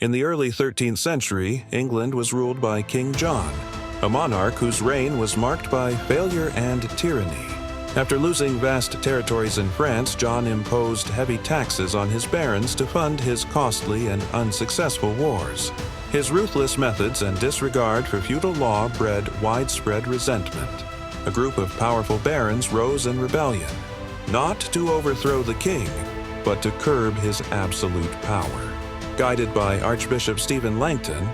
In the early 13th century, England was ruled by King John, a monarch whose reign was marked by failure and tyranny. After losing vast territories in France, John imposed heavy taxes on his barons to fund his costly and unsuccessful wars. His ruthless methods and disregard for feudal law bred widespread resentment. A group of powerful barons rose in rebellion, not to overthrow the king, but to curb his absolute power. Guided by Archbishop Stephen Langton,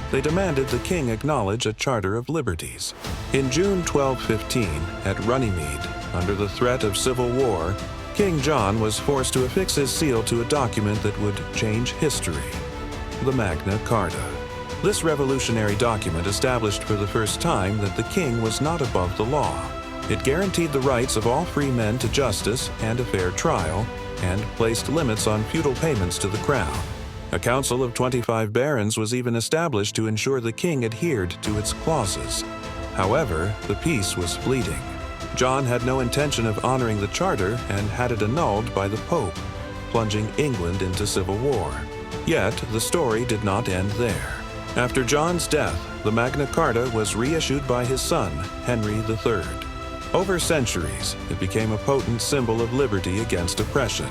they demanded the king acknowledge a Charter of Liberties. In June 1215, at Runnymede, under the threat of civil war, King John was forced to affix his seal to a document that would change history: the Magna Carta. This revolutionary document established for the first time that the king was not above the law. It guaranteed the rights of all free men to justice and a fair trial, and placed limits on feudal payments to the crown. A council of 25 barons was even established to ensure the king adhered to its clauses. However, the peace was fleeting. John had no intention of honoring the charter and had it annulled by the Pope, plunging England into civil war. Yet, the story did not end there. After John's death, the Magna Carta was reissued by his son, Henry III. Over centuries, it became a potent symbol of liberty against oppression,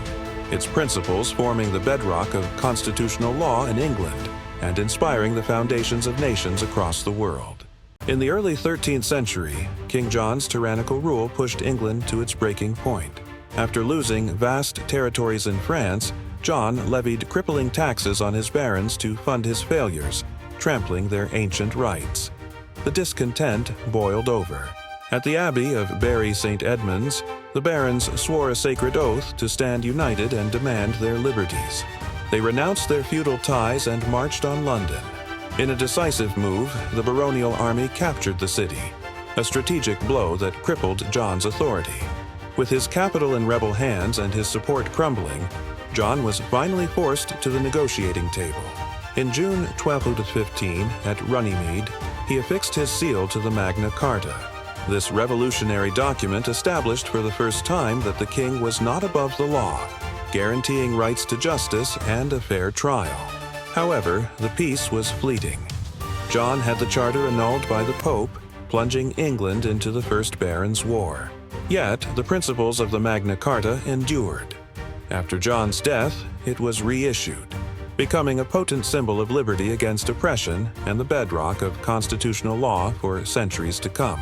its principles forming the bedrock of constitutional law in England and inspiring the foundations of nations across the world. In the early 13th century, King John's tyrannical rule pushed England to its breaking point. After losing vast territories in France, John levied crippling taxes on his barons to fund his failures, trampling their ancient rights. The discontent boiled over. At the Abbey of Bury St. Edmunds, the barons swore a sacred oath to stand united and demand their liberties. They renounced their feudal ties and marched on London. In a decisive move, the baronial army captured the city, a strategic blow that crippled John's authority. With his capital in rebel hands and his support crumbling, John was finally forced to the negotiating table. In June 1215, at Runnymede, he affixed his seal to the Magna Carta. This revolutionary document established for the first time that the king was not above the law, guaranteeing rights to justice and a fair trial. However, the peace was fleeting. John had the charter annulled by the Pope, plunging England into the First Barons' War. Yet, the principles of the Magna Carta endured. After John's death, it was reissued, becoming a potent symbol of liberty against oppression and the bedrock of constitutional law for centuries to come.